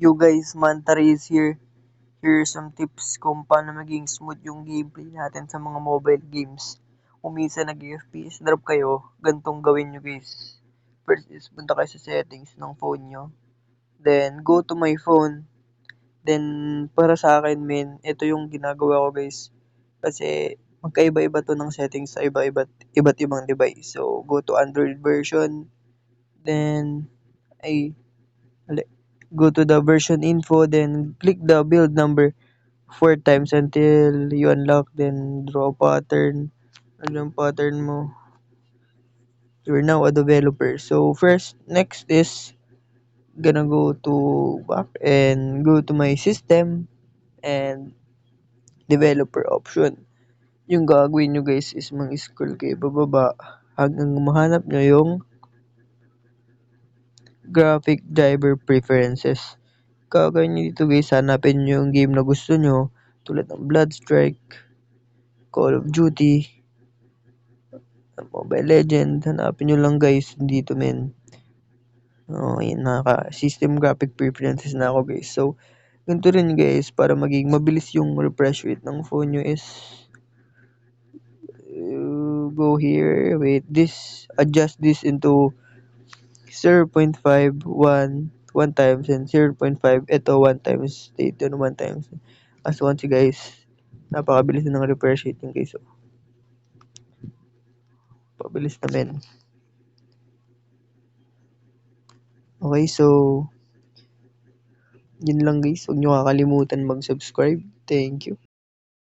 Yo guys, Mantari is here. Here are some tips kung paano maging smooth yung gameplay natin sa mga mobile games. Kung minsan nag-FPS drop kayo, gantong gawin nyo guys. First is punta kayo sa settings ng phone nyo. Then go to my phone. Then para sa akin men, ito yung ginagawa ko guys. Kasi magkaiba-iba to ng settings sa iba't ibang device. So go to Android version. Then go to the version info, then click the build number 4 times until you unlock, then draw a pattern. Ano yung pattern mo? You're now a developer. So next is gonna go to back and go to my system and developer option. Yung gagawin nyo guys is mag-scroll kayo bababa hanggang mahanap nyo yung graphic driver preferences. Gagawin nyo dito guys, hanapin nyo yung game na gusto nyo tulad ng Bloodstrike, Call of Duty, Mobile Legends. Hanapin nyo lang guys dito men. Yun, naka-system graphic preferences na ako guys. So, ganito rin guys, para maging mabilis yung refresh rate ng phone nyo is go here, wait, adjust this into 0.5, 1 times, and 0.5, ito 1 times, dito 1 times. As once guys, napakabilis na ng refresh rate yung guys. Pabilis na men. Okay, so yun lang guys. Huwag nyo kakalimutan mag-subscribe. Thank you.